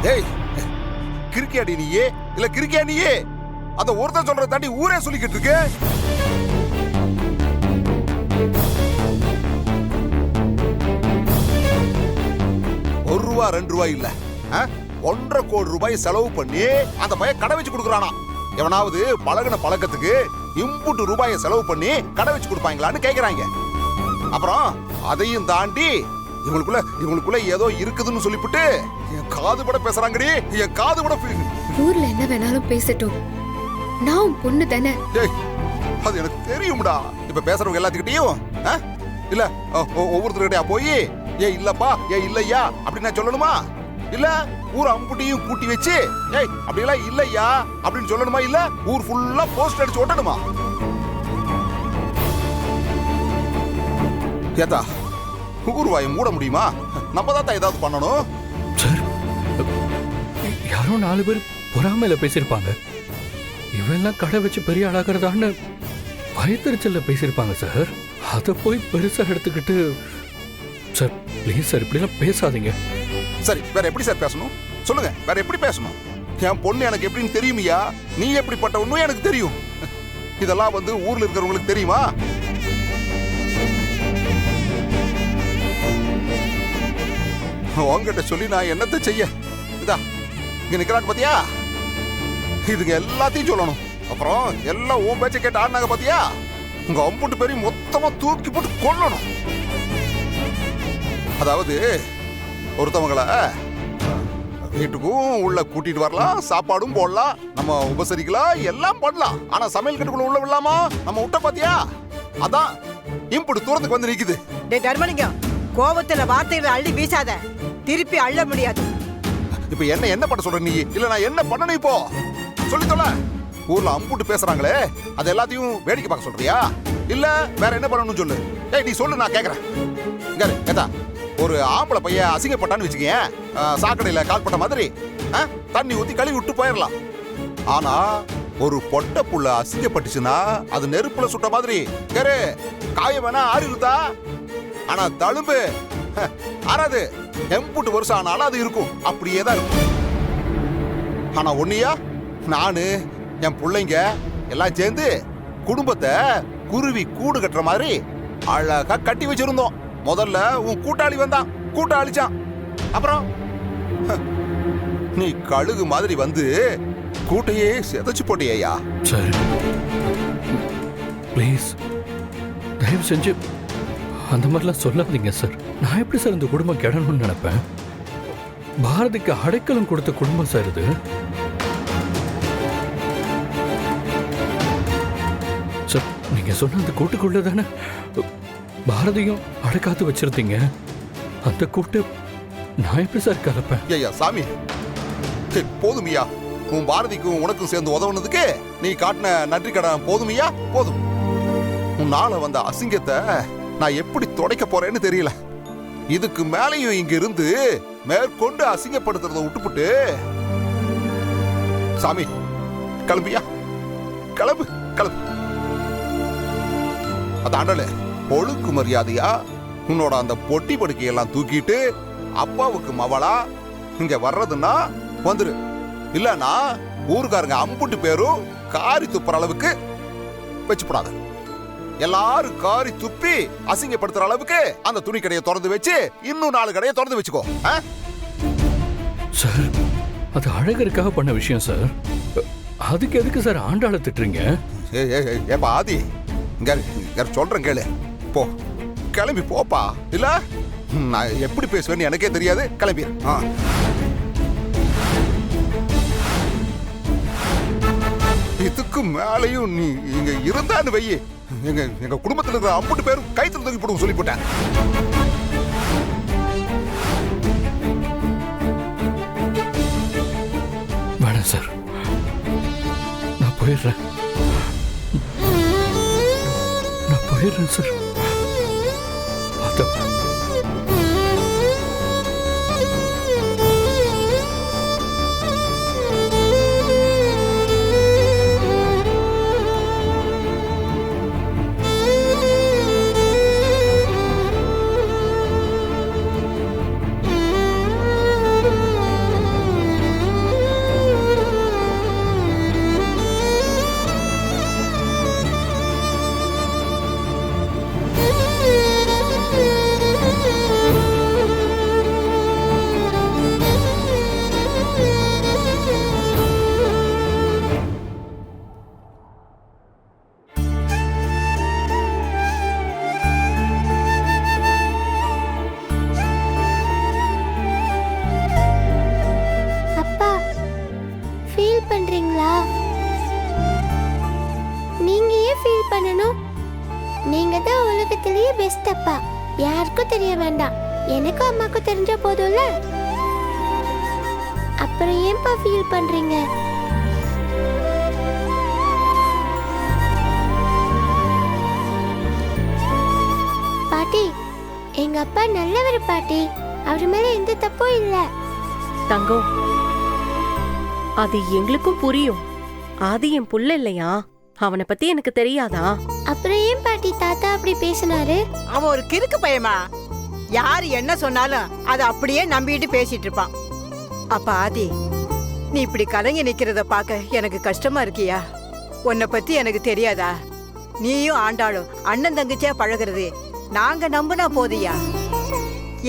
ஏய், கிறுக்கியாடி நீயே இல்ல கிறுக்கியா நீயே? அந்த ஒருத்தன் சொல்றத தாண்டி ஊரே சொல்லிக்கிட்டு இருக்கு. ₹1 ₹2 இல்ல, 1.5 கோடி ரூபாய் செலவு பண்ணி அந்த பையன் கடை வச்சு கொடுக்குறானா. எவனாவது பழகுன பழக்கத்துக்கு இம்புட்டு ரூபாயை செலவு பண்ணி கடை வச்சு கொடுப்பாங்களான்னு கேக்குறாங்க. அப்புறம் அதையும் தாண்டி இவங்களுக்குள்ள ஏதோ இருக்குதுன்னு சொல்லிவிட்டு என் காது பட பேசுறாங்கடி, என் காது பட. ஊர்ல என்ன வேணாலும் பேசட்டும், நான் உன் பொண்ணு தானே. அது எனக்கு தெரியும்டா. இப்ப பேசுறவங்க எல்லாத்துக்கிட்டையும் இல்ல ஒவ்வொருத்தருக்கிட்டயா போய் ஏ இல்லப்பா ஏ இல்லையா அப்படின்னு நான் சொல்லணுமா? இல்ல ஊர் அம்புட்டியும் கூட்டி வச்சு ஏய் அப்படியெல்லாம் இல்லையா அப்படின்னு சொல்லணுமா? இல்ல ஊர் ஃபுல்லா போஸ்ட் அடிச்சு ஓட்டணுமா? ஏதா ஊர் வாயை மூட முடியுமா? நம்ம தான் ஏதாவது பண்ணணும். சார், யாரோ 4 பேர் பொறாமையில பேசியிருப்பாங்க. இவெல்லாம் கடை வச்சு பெரிய ஆளாகிறதான்னு பயத்தறிச்சல்ல பேசியிருப்பாங்க சார். அதை போய் பெருசா எடுத்துக்கிட்டு சார் ப்ளீஸ் சார் இப்படிலாம் பேசாதீங்க. சரி, வேற எப்படி சார் பேசணும் சொல்லுங்க? வேற எப்படி பேசணும்? என் பொண்ணு எனக்கு எப்படின்னு தெரியுமியா? நீ எப்படிப்பட்ட ஒண்ணும் எனக்கு தெரியும். இதெல்லாம் ஊர்ல இருக்கிறவங்களுக்கு தெரியுமா? உங்ககிட்ட சொல்லி நான் என்னத்தை செய்ய? இதா இங்க நிக்கிறாங்க பாத்தியா, இதுங்க எல்லாத்தையும் சொல்லணும். அப்புறம் எல்லாம் உன் பேச்ச கேட்டு ஆடினாங்க பாத்தியா, உங்க அம்புட்டு பேரையும் மொத்தமா தூக்கி போட்டு கொல்லணும். அதாவது ஒருத்தவங்கள வீட்டுக்கும் உள்ள கூட்டிட்டு வரலாம், சாப்பாடும் போடலாம், நம்ம உபசரிக்கலாம், எல்லாம் பண்ணலாம். ஆனா சமையல் கட்டுக்குள்ள உள்ள விடலாமா? நம்ம விட்ட பாத்தியா, அதான் இம்புட்டு தூரத்துக்கு வந்து நிக்குது. டேய் தர்மலிங்கம், கோபத்துல வார்த்தைகளை அள்ளி வீசாத, திருப்பி அள்ள முடியாது. இப்ப என்ன பண்ண சொல்ற நீ? இல்ல நான் என்ன பண்ணணும் இப்போ சொல்லி தொலை. ஊர்ல அம்புட்டு பேசுறாங்களே, அது எல்லாத்தையும் வேடிக்கை பார்க்க சொல்றியா? இல்ல வேற என்ன பண்ணணும்னு சொல்லு. ஏய் நீ சொல்லு, நான் கேக்குறேன். கேட்டா ஒரு ஆம்பளை பையன் அசிங்கப்பட்டான்னு வச்சுக்கேன், சாக்கடையில கால் பட்ட மாதிரி தண்ணி ஊத்தி கழுவி விட்டு போயிடலாம். ஆனா ஒரு பொட்டை புள்ள அசிங்கப்பட்டுச்சுன்னா அது நெருப்புல சுட்ட மாதிரி கேரு, காயம் வேணா ஆறிருதா, ஆனா தழும்பு ஆறாது. எம்புட்டு வருஷம் ஆனாலும் அது இருக்கும், அப்படியே தான் இருக்கும். ஆனா ஒன்னியா நானு என் பிள்ளைங்க எல்லாம் சேர்ந்து குடும்பத்தை குருவி கூடு கட்டுற மாதிரி அழகா கட்டி வச்சிருந்தோம். முதல்ல உன் கூட்டாளி வந்தான், கூட்ட அழிச்சான். அப்புறம் நீ கழுகு மாதிரி கூட்டையே செதைச்சு போட்டியா? சரி ப்ளீஸ் தயவு செஞ்சு அந்த மாதிரிலாம் சொல்லாதீங்க சார். நான் எப்படி சார் இந்த குடும்பம் கெடணும்னு நினைப்பேன்? பாரதிக்கு அடைக்கலம் கொடுத்த குடும்பம் சார் இது. சார் நீங்க சொன்ன அந்த கூட்டுக்குள்ள தானே பாரதியும் அடைக்காத்து வச்சிருந்தீங்க. அந்த கூட்டு நான் எப்படி சார் கலப்பேன்? ஐயா சாமி, போதுமியா? உன் பாரதிக்கும் உனக்கும் சேர்ந்து உதவுனதுக்கு நீ காட்டின நன்றி கடன் போதுமியா? போதும். உன்னால வந்த அசிங்கத்தை நான் எப்படி துடைக்க போறேன்னு தெரியல. இதுக்கு மேலையும் இங்க இருந்து மேற்கொண்டு அசிங்கப்படுத்துறத விட்டுப்புட்டு சாமி கிளம்பியா? கிளம்பு கிளம்பு. அதாண்டல ஒழுக்கு மரியாதையா உன்னோட அந்த பொட்டி படுக்கையெல்லாம் தூக்கிட்டு அப்பாவுக்கு மவளா இங்க வர்றதுன்னா வந்துரு. இல்லன்னா ஊருக்காரங்க அம்புட்டு பேரும் காரி துப்புற அளவுக்கு வச்சுப்படாத. எல்லாரும் காரி துப்பி அசிங்கப்படுத்துற அளவுக்கு அந்த துணி கடையை திறந்து வச்சு இன்னும் 4 கடையை திறந்து வச்சுக்கோ. சார் அது அழகருக்காக பண்ண விஷயம் சார். அதுக்கு எதுக்கு சார் ஆண்டாள திட்டுறீங்க? ஏப்பா ஆதி, இங்க சொல்றேன் கேளு. போ கிளம்பி போப்பா. இல்ல நான் எப்படி பேசுவேன்னு எனக்கே தெரியாது. கிளம்பி. இதுக்கு மேலையும் நீ இங்க இருந்தான்னு வையி, எங்க குடும்பத்தில் இருக்கிற அம்புட்டு பேரும் கைத்துல தூக்கி போடுவோம் சொல்லி போட்டேன். வேணாம் சார், நான் போயிடுறேன். நான் போயிடுறேன் சார். உலகத்திலேயே பெஸ்ட் அப்பா. யாருக்கும் தெரிய வேண்டாம், எனக்கும் அம்மாக்கும் தெரிஞ்ச போதும்ல. அப்புறம் ஏன்பா ஃபீல் பண்றீங்க? பாட்டி, எங்க அப்பா நல்லவர் பாட்டி. அவர் மேல எந்த தப்பும் இல்ல. தங்கம், அது எங்களுக்கும் புரியும். ஆதி என் புள்ள இல்லையா? அவனை பத்தி எனக்கு தெரியாதா? அப்புறம் ஏன் பாட்டி தாத்தா அப்படி பேசினாரு? அவன் ஒரு கிறுக்கு பையமா. யாரு என்ன சொன்னாலும் அதை அப்படியே நம்பிட்டு பேசிட்டு இருப்பான். அப்ப ஆதி, நீ இப்படி கலங்கி நிக்கிறத பார்க்க எனக்கு கஷ்டமா இருக்கியா? உன்னை பத்தி எனக்கு தெரியாதா? நீயும் ஆண்டாளும் அண்ணன் தங்கச்சியா பழகுறது நாங்க நம்புனா போதியா?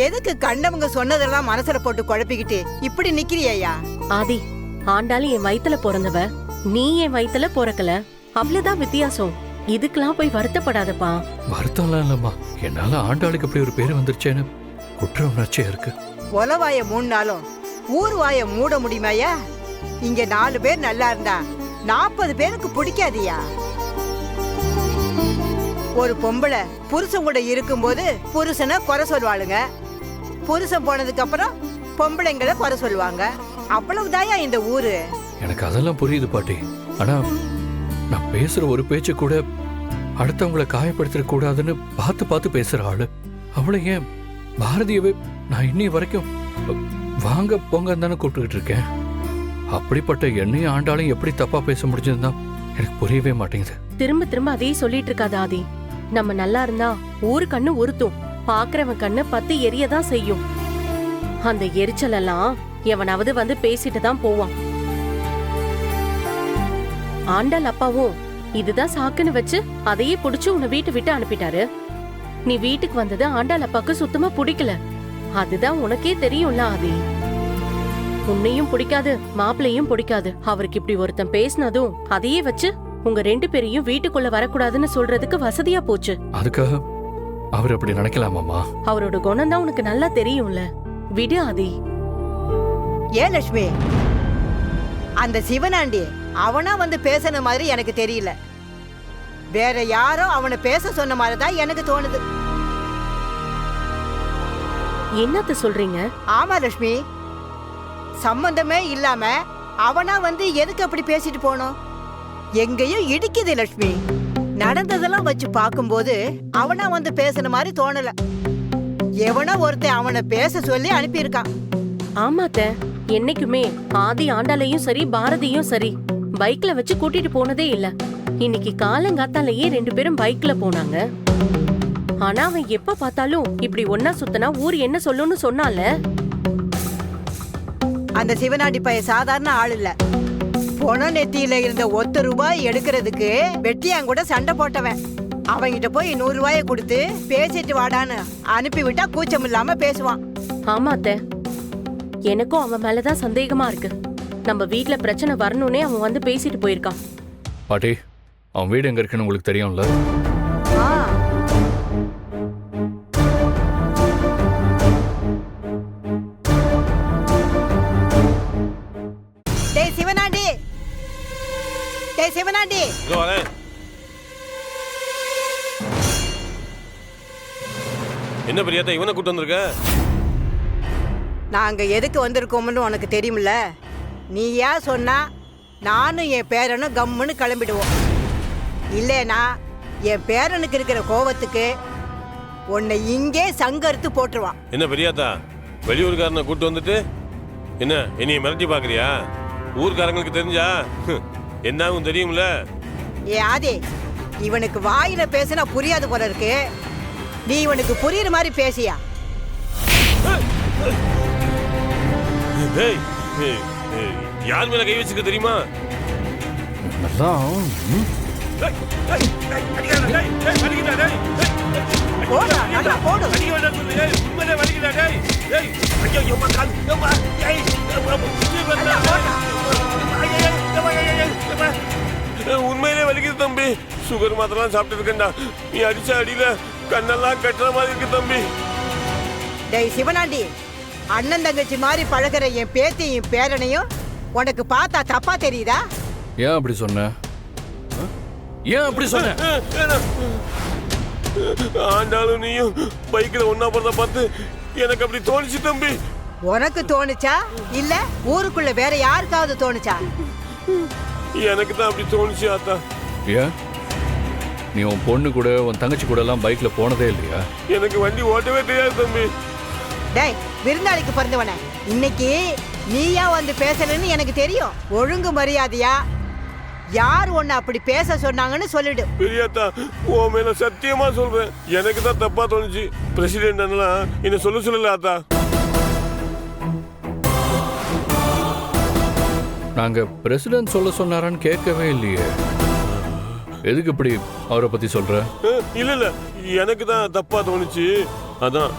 எதுக்கு கண்டவங்க சொன்னதெல்லாம் மனசுல போட்டு குழப்பிக்கிட்டு இப்படி நிக்கிறியா? ஆதி, ஆண்டாலும் என் வயித்துல பிறந்தவ, நீ என் வயித்துல பிறக்கல. அவ்வளவுதான் வித்தியாசம். இதுக்கெல்லாம் போய் வருத்தப்படாதப்பா. வருத்தம்லாம் இல்லம்மா, என்னால ஆண்டாளுக்கு அப்படி ஒரு பேர் வந்துருச்சேன்னு குற்ற உணர்ச்சியா இருக்கு. உலவாய மூணாலும் ஊர் வாய மூட முடியுமாயா? இங்க 4 பேர் நல்லா இருந்தா 40 பேருக்கு பிடிக்காதியா? ஒரு பொம்பளை புருஷன் கூட இருக்கும்போது புருஷனை குறை சொல்லுவாளுங்க, புருஷன் போனதுக்கு அப்புறம் பொம்பளைங்களை குறை சொல்லுவாங்க. அவ்வளவுதாயா இந்த ஊரு. எனக்கு அதெல்லாம் புரியுது பாட்டி. ஆனா நான் பேசுற ஒரு பேச்சு கூட அடுத்தவங்களை காயப்படுத்திட கூடாதுன்னு பார்த்து பார்த்து பேசுற ஆளு அவளை ஏன் பாரதியவே நான் இன்னி வரைக்கும் வாங்க போங்க தானே கூப்பிட்டுக்கிட்டு இருக்கேன். அப்படிப்பட்ட என்னையும் ஆண்டாளையும் எப்படி தப்பா பேச முடிஞ்சதுன்னா எனக்கு புரியவே மாட்டேங்குது. திரும்ப திரும்ப அதையே சொல்லிட்டு இருக்காத ஆதி. நம்ம நல்லா இருந்தா ஊரு கண்ணு உறுத்தும், பாக்குறவன் கண்ணு 10 எரியதான் செய்யும். அந்த எரிச்சல் எல்லாம் எவனாவது வந்து பேசிட்டு தான் போவான். ஆண்டாள் அப்பாவும் இதுதான் சாக்குன்னு வச்சு அதையே புடிச்சு உன்னை வீட்டை விட்டு அனுப்பிட்டாரு. நீ வீட்டுக்கு வந்தது ஆண்டாள் அப்பாக்கு சுத்தமா பிடிக்கல. அதுதான் உனக்கே தெரியும்ல ஆதி. உன்னையும் பிடிக்காது, மாப்பிள்ளையும் பிடிக்காது. அவருக்கு இப்படி ஒருத்தன் பேசினதும் அதையே வச்சு உங்க 2 பேரையும் வீட்டுக்குள்ள வரக்கூடாதுன்னு சொல்றதுக்கு வசதியா போச்சு. அதுக்காக அவர் அப்படி நினைக்கலாமாமா? அவரோட குணம் தான் உனக்கு நல்லா தெரியும்ல. விடு ஆதி. ஏன் லட்சுமி, அந்த சிவனாண்டி அவனா வந்து பேசின மாதிரி எனக்கு தெரியல. வேற யாரோ அவனை பேச சொன்ன மாதிரி தான் எனக்கு தோணுது. என்னத்த சொல்றீங்க? ஆமா லட்சுமி, சம்பந்தமே இல்லாம அவனா வந்து எதுக்கு அப்படி பேசிட்டு போனோம்? எங்கேயும் இடிக்குது லட்சுமி. நடந்ததெல்லாம் வச்சு பார்க்கும்போது அவனா வந்து பேசின மாதிரி தோணல. எவனோ ஒருத்தன் அவனை பேச சொல்லி அனுப்பியிருக்கான். ஆமாத்த, என்னைக்குமே ஆதி ஆண்டாளையும் சரி பாரதியும் சரி பைக்ல வச்சு கூட்டிட்டு போனதே இல்ல. இன்னைக்கு காலங்காத்தாலேயே 2 பேரும் பைக்ல போனாங்க. ஆனா அவன் எப்ப பார்த்தாலும் இப்படி ஒன்னா சுத்தனா ஊர் என்ன சொல்லுன்னு சொன்னால. அந்த சிவனாண்டி பையன் சாதாரண ஆள் இல்ல. பொண நெத்தியில இருந்த ₹1 எடுக்கிறதுக்கு வெட்டியான் கூட சண்டை போட்டவன். அவங்கிட்ட போய் ₹100 கொடுத்து பேசிட்டு வாடான்னு அனுப்பி விட்டா கூச்சம் இல்லாம பேசுவான். ஆமாத்த, எனக்கும் அவன் மேலதான் சந்தேகமா இருக்கு. நம்ம வீட்ல பிரச்சனை வரணும்னே அவன் வந்து பேசிட்டு போயிருக்கான். பாட்டி, அவன் வீடு எங்க இருக்குன்னு உங்களுக்கு தெரியும்ல? ஆ, டேய் சிவனாண்டி, டேய் சிவனாண்டி. என்ன பெரியாத்தா இவனை கூட்டு வந்திருக்க? நாங்க எதுக்கு வந்திருக்கோம்னு உனக்கு தெரியுமில்ல. நீ ஏன் சொன்னா நானும் என் பேரனும் கம்முன்னு கிளம்பிடுவோம். இல்லைனா என் பேரனுக்கு இருக்கிற கோவத்துக்கு உன்னை இங்கே சங்கறுத்து போட்டுருவான். என்ன பெரியாத்தா, வெளியூர்காரனை கூட்டு வந்துட்டு என்ன என்னைய மிரட்டி பாக்குறியா? ஊர்காரங்களுக்கு தெரிஞ்சா என்னாகும் தெரியும்ல. ஏ ஆதி, இவனுக்கு வாயில பேசினா புரியாது போல இருக்கு. நீ இவனுக்கு புரியுற மாதிரி பேசியா? யார் மேல கை வச்சுக்க தெரியுமா? போடா, நல்லா போடு. உண்மையிலே வலிக்குது தம்பி. சுகர் மாத்திரம் சாப்பிட்டு இருக்கேன்டா. நீ அடிச்ச அடியில கண்ணெல்லாம் கட்டுற மாதிரி இருக்கு தம்பி. டேய் சிவனாண்டி, அண்ணன் தங்கச்சி மாதிரி பழகிற என் பேத்தியும் பேரனையும் உனக்கு பார்த்தா தப்பா தெரியுதா? ஏன் அப்படி சொன்ன? ஏன் அப்படி சொன்ன? ஆண்டாலும் நீயும் பைக்கில் ஒன்னா போறத பார்த்து எனக்கு அப்படி தோணுச்சு தம்பி. உனக்கு தோணுச்சா இல்ல ஊருக்குள்ள வேற யாருக்காவது தோணுச்சா? எனக்கு தான் அப்படி தோணுச்சு ஆத்தா. ஏன் நீ உன் பொண்ணு கூட உன் தங்கச்சி கூட எல்லாம் பைக்ல போனதே இல்லையா? எனக்கு வண்டி ஓட்டவே தெரியாது தம்பி. டேய் விருந்தாளிக்கு பிறந்தவன, இன்னைக்கு நீயா வந்து பேசலன்னு எனக்கு தெரியும். ஒழுங்கு மரியாதையா யார் உன்னை அப்படி பேச சொன்னாங்கன்னு சொல்லிடு. பெரியாத்தா உன் மேல சத்தியமா சொல்றேன், எனக்கு தான் தப்பா தோணுச்சு. பிரசிடென்ட் அண்ணலாம் என்ன சொல்லல ஆத்தா. நாங்க பிரசிடென்ட் சொல்ல சொன்னாரான்னு கேட்கவே இல்லையே. எதுக்கு இப்படி அவரை பத்தி சொல்ற? இல்ல எனக்கு தான் தப்பா தோணுச்சு. அதான்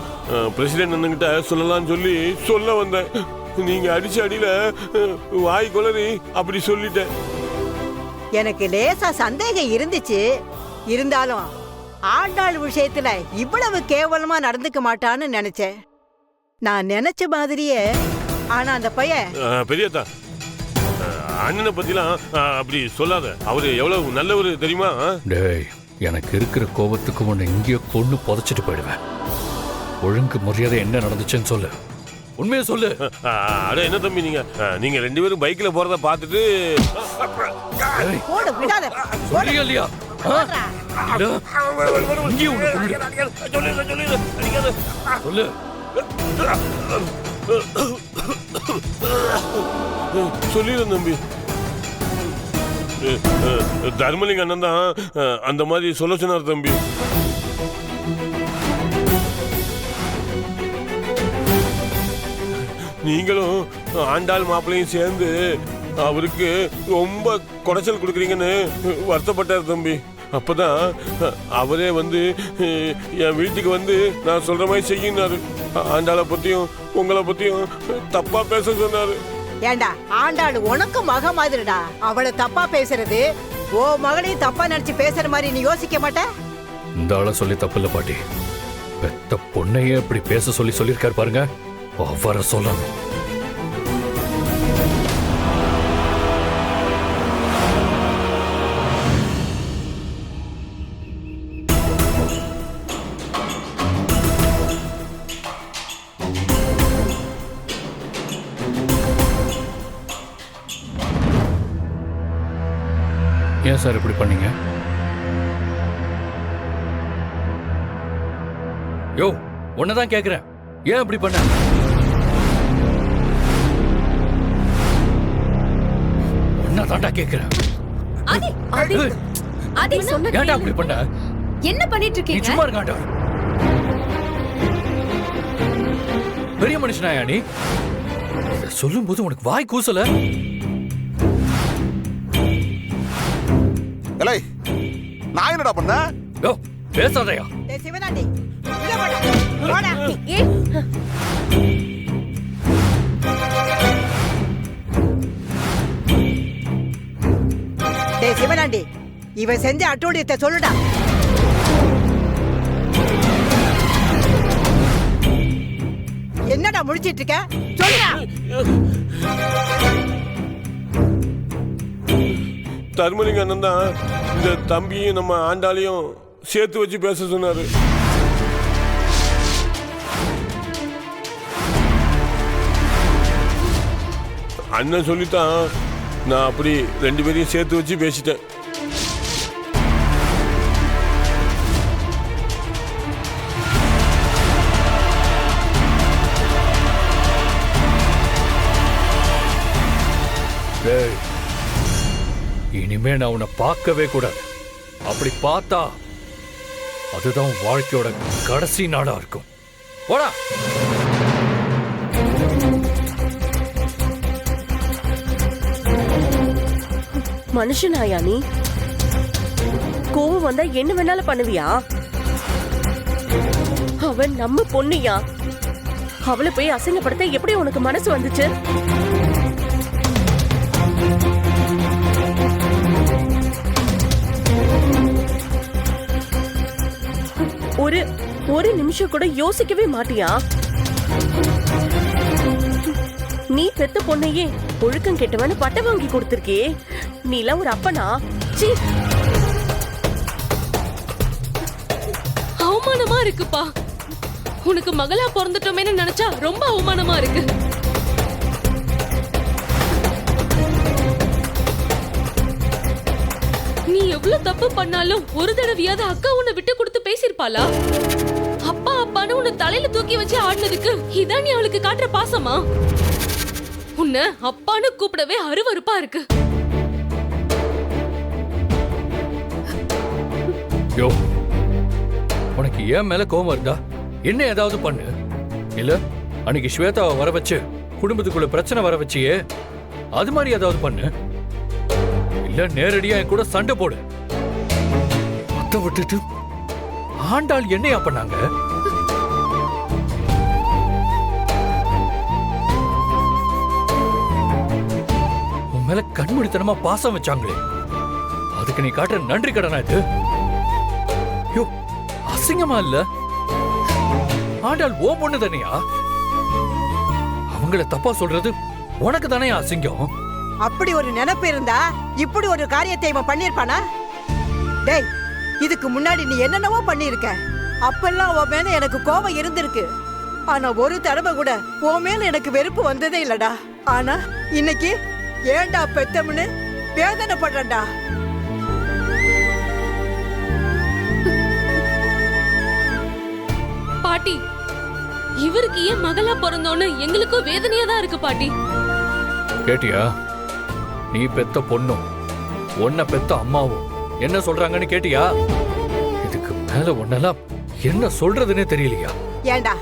பிரசிடென்ட் அண்ணன்கிட்ட சொல்லலாம்னு சொல்லி சொல்ல வந்தேன். நீங்க அடிச்ச அடியில வாய் குளறி அப்படி சொல்லிட்டேன். எனக்கு லேசா சந்தேகம் இருந்துச்சு. இருந்தாலும் ஆண்டாள் விஷயத்துல இவ்வளவு கேவலமா நடந்துக்க மாட்டான்னு நினைச்சேன். நான் நினைச்ச மாதிரியே. ஆனா அந்த பையன் பெரியாத்தா அண்ணனை பத்திலாம் அப்படி சொல்லாத. அவரு எவ்வளவு நல்லவரு தெரியுமா? டேய், எனக்கு இருக்கிற கோபத்துக்கு உன்னை இங்கேயோ கொண்டு புதைச்சிட்டு போயிடுவேன். ஒழுங்கு மரியாதை என்ன நடந்துச்சுன்னு சொல்லு, உண்மையை சொல்லு. அட என்ன தம்பி, நீங்க ரெண்டு பேரும் பைக்ல போறத பார்த்துட்டு போடு, விடாத. சொல்லியா இல்லையா? சொல்லு. சொல்லிடுறேன் தம்பி. தர்மலிங்க அண்ணன் தான் அந்த மாதிரி சொல்ல சொன்னார் தம்பி. நீங்களும் ஆண்டாள் மாப்பிள்ளையும் சேர்ந்து அவருக்கு ரொம்ப குடைச்சல் கொடுக்குறீங்கன்னு வருத்தப்பட்டார் தம்பி. அப்பதான் அவரே வந்து என் வீட்டுக்கு வந்து நான் சொல்ற மாதிரி செய்யினாரு. ஆண்டாளை பத்தியும் உங்களை பத்தியும் தப்பா பேச சொன்னாரு. ஏண்டா, ஆண்டாள் உனக்கு மக மாதிரிடா. அவளை தப்பா பேசுறது ஓ மகளையும் தப்பா நினைச்சு பேசுற மாதிரி நீ யோசிக்க மாட்ட? இந்த ஆளை சொல்லி தப்பு இல்ல பாட்டி. பெத்த பொண்ணையே இப்படி பேச சொல்லி சொல்லியிருக்காரு பாருங்க, அவரை சொல்லணும். ஏன் சார் இப்படி பண்ணீங்க? யோ, உன்னதான் கேக்குறேன், ஏன் இப்படி பண்ண? உன்னதான்டா கேக்குறேன். ஏன்டா அப்படி பண்ண? என்ன பண்ணிட்டு இருக்கீங்க? சும்மா இருக்காண்டா. பெரிய மனுஷனாயா நீ? சொல்லும் போது உனக்கு வாய் கூசல? ஏலே, நான் என்னடா பண்ண? யோ, பேசாதயா. டேய் சிவனாண்டி, இங்க வாடா. வாடா. டேய் சிவனாண்டி, இவன் செஞ்ச அட்டூழியத்தை சொல்லுடா. என்னடா முடிச்சிட்டு இருக்க? சொல்லுடா. தர்மலிங்க அண்ணன் தான் இந்த தம்பியும் நம்ம ஆண்டாளையும் சேர்த்து வச்சு பேச சொன்னாரு. அண்ணன் சொல்லித்தான் நான் அப்படி ரெண்டு பேரையும் சேர்த்து வச்சு பேசிட்டேன். இனிமே நான் உன்னை பார்க்கவே கூடாது. அப்படி பார்த்தா அதுதான் வாழ்க்கையோட கடைசி நாளா இருக்கும். போடா. மனுஷனாயா நீ? கோவம் வந்தா என்ன வேணாலும் பண்ணுவியா? அவன் நம்ம பொண்ணியா? அவளை போய் அசிங்கப்படுத்த எப்படி உனக்கு மனசு வந்துச்சு? ஒரு நிமிஷம் கூட யோசிக்கவே மாட்டியா? நீ பெத்த பொண்ணையே ஒழுக்கம் கெட்டவன்னு பட்டம் வாங்கி கொடுத்திருக்கியே, நீலாம் ஒரு அப்பனா? சீ. அவமானமா இருக்குப்பா. உனக்கு மகளா பிறந்துட்டோமேன்னு நினைச்சா ரொம்ப அவமானமா இருக்கு. நீ எவ்வளவு தப்பு பண்ணாலும் ஒரு தடவையாவது அக்கா உன்னை விட்டு கொடுத்து பேசிருப்பாளா? அப்பா அப்பான்னு உன்னை தலையில தூக்கி வச்சு ஆடினதுக்கு இதான் நீ அவளுக்கு காட்டுற பாசமா? உன்னை அப்பான்னு கூப்பிடவே அருவருப்பா இருக்கு. யோ, உனக்கு ஏன் மேல கோவம் இருந்தா என்ன ஏதாவது பண்ணு. இல்ல அன்னைக்கு ஸ்வேதாவை வர வச்சு குடும்பத்துக்குள்ள பிரச்சனை வர வச்சியே, அது மாதிரி ஏதாவது பண்ணு. இல்ல நேரடியா என் கூட சண்டை போடு. அத்தை விட்டுட்டு ஆண்டாள் என்னையா பண்ணாங்க? உன் மேல கண்மூடித்தனமா பாசம் வச்சாங்களே, அதுக்கு நீ காட்டுற நன்றி கடனா இது? யோ, அசிங்கமா இல்ல? ஆண்டாள் ஓ பொண்ணு தானையா? அவங்கள தப்பா சொல்றது உனக்கு தானே அசிங்கம்? அப்படி ஒரு நினைப்பு இருந்தா இப்படி ஒரு காரியத்தை இவன் பண்ணிருப்பானா? டேய், இதுக்கு முன்னாடி நீ என்னென்னவோ பண்ணிருக்க. அப்பெல்லாம் உன் மேல எனக்கு கோபம் இருந்திருக்கு. ஆனா ஒரு தடவை கூட உன் மேல எனக்கு வெறுப்பு வந்ததே இல்லடா. ஆனா இன்னைக்கு ஏண்டா பெத்தம்னு வேதனைப்படுறேன்டா. பாட்டி, இவருக்கு ஏன் மகளா பிறந்தோன்னு எங்களுக்கும் வேதனையா தான் இருக்கு பாட்டி. கேட்டியா? நீ பெத்த பொண்ணும் உன்னை பெத்த அம்மாவும் என்ன சொல்றாங்கன்னு கேட்டியா? இதுக்கு மேல உன்னெல்லாம் என்ன சொல்றதுன்னே தெரியலையா? ஏண்டா,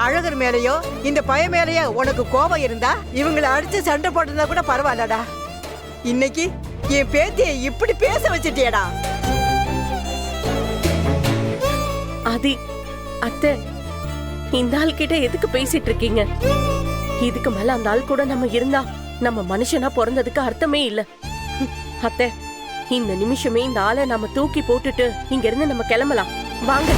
அழகர் மேலயோ இந்த பய மேலயோ உனக்கு கோபம் இருந்தா இவங்களை அடிச்சு சண்டை போட்டுருந்தா கூட பரவாயில்லடா. இன்னைக்கு என் பேத்தியை இப்படி பேச வச்சிட்டியடா. ஆதி, அத்தை, இந்த ஆள் கிட்ட எதுக்கு பேசிட்டு இருக்கீங்க? இதுக்கு மேல அந்த ஆள் கூட நம்ம இருந்தா நம்ம மனுஷனா பிறந்ததுக்கு அர்த்தமே இல்ல. அத்தை, இந்த நிமிஷமே இந்த ஆளை நம்ம தூக்கி போட்டுட்டு இங்க இருந்து நம்ம கிளம்பலாம். வாங்க.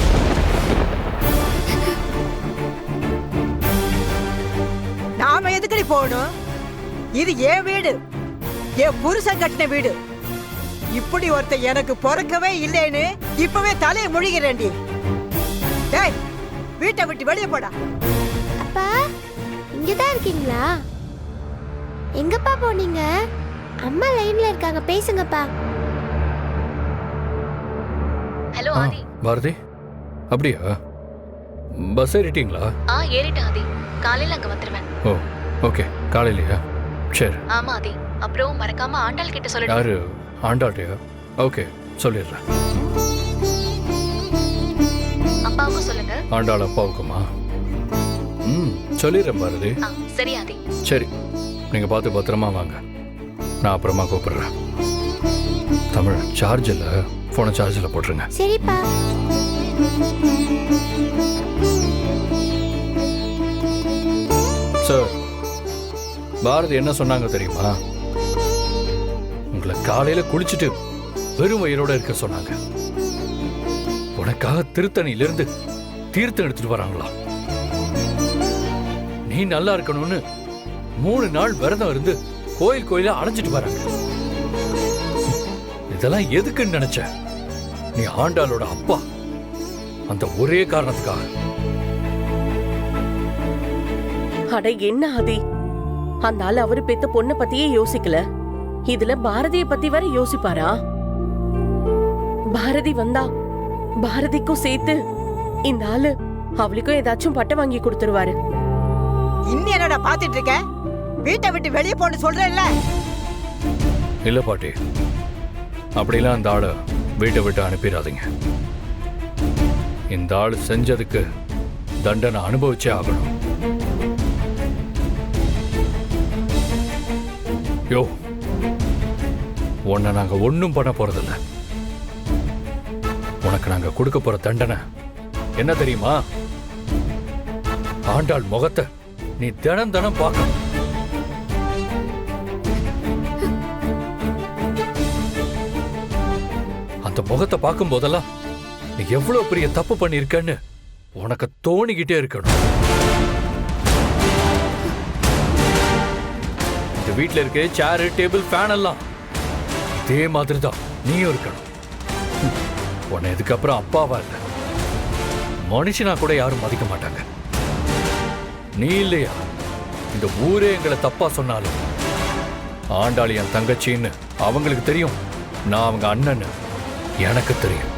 நாம எதுக்கடி போகணும்? இது என் வீடு, என் புருஷன் கட்டின வீடு. இப்படி ஒருத்தன் எனக்கு பிறக்கவே இல்லைன்னு இப்பவே தலையை முழுகிறேன்டி. டேய், வீட்டை விட்டு வெளியே போடா. அப்பா இங்கதான் இருக்கீங்களா? எங்கப்பா போனீங்க? அம்மா லைன்ல இருக்காங்க, பேசுங்கப்பா. ஹலோ ஆ, ஆதி. பாரதி, அப்படியா? பஸ் ஏறிட்டீங்களா? ஏறிட்டேன் ஆதி. காலையில அங்க வந்துருவேன். ஓ, ஓகே. காலையிலயா? சரி. ஆமா ஆதி. அப்புறம் மறக்காம ஆண்டாள் கிட்ட சொல்லிடு. யாரு? ஆண்டாள்டையா? ஓகே, சொல்லிடுறேன். அப்பாவுக்கும் சொல்லுங்க. ஆண்டாள் அப்பாவுக்குமா? சொல்லிடுறேன் பாரதி. சரி ஆதி. சரி, நீங்க பார்த்து பத்திரமா வாங்க. நான் அப்புறமா கூப்பிடுறேன். தமிழ், சார்ஜ் இல்ல, போனை சார்ஜில் போட்டுருங்க. சரிப்பா. சார், பாரதி என்ன சொன்னாங்க தெரியுமா? உங்களை காலையில குளிச்சுட்டு வெறும் வயிறோட இருக்க சொன்னாங்க. உனக்காக திருத்தணியிலிருந்து தீர்த்தம் எடுத்துட்டு வராங்களாம். நீ நல்லா இருக்கணும்னு 3 நாள் விரதம் இருந்து கோயில் கோயில அழைச்சிட்டு வராங்க. இதெல்லாம் எதுக்குன்னு நினைச்ச? நீ ஆண்டாளோட அப்பா, அந்த ஒரே காரணத்துக்காக. அட என்ன ஆதி, அந்த ஆள் அவரு பெத்த பொண்ணை பத்தியே யோசிக்கல. இதுல பாரதிய பத்தி வேற யோசிப்பாரா? பாரதி வந்தா பாரதிக்கும் சேர்த்து இந்த ஆளு அவளுக்கும் ஏதாச்சும் பட்டம் வாங்கி கொடுத்துருவாரு. இன்னும் என்னடா பாத்துட்டு இருக்க? வீட்டை விட்டு வெளியே போன்னு சொல்றேன்ல. இல்ல பாட்டி, அப்படிலாம் அந்த ஆளை வீட்டை விட்டு அனுப்பிடாதீங்க. இந்த ஆள் செஞ்சதுக்கு தண்டனை அனுபவிச்சே ஆகணும். யோ, உன்னை நாங்க ஒன்னும் பண்ண போறதில்ல. உனக்கு நாங்க கொடுக்க போற தண்டனை என்ன தெரியுமா? ஆண்டாள் முகத்தை நீ தினம் தினம் பார்க்கணும். அந்த முகத்தை பார்க்கும் போதெல்லாம் நீ எவ்வளவு பெரிய தப்பு பண்ணிருக்கன்னு உனக்கு தோணிக்கிட்டே இருக்கணும். இந்த வீட்டுல இருக்க சேரு, டேபிள், ஃபேன் எல்லாம் இதே மாதிரி தான் நீயும் இருக்கணும். உன்னை இதுக்கப்புறம் அப்பாவா இல்ல, மனுஷனா கூட யாரும் மதிக்க மாட்டாங்க. நீ இல்லையா இந்த ஊரே எங்களை தப்பா சொன்னாலும் ஆண்டாள் என் தங்கச்சின்னு அவங்களுக்கு தெரியும், நான் அவங்க அண்ணன்னு எனக்கு தெரியும்.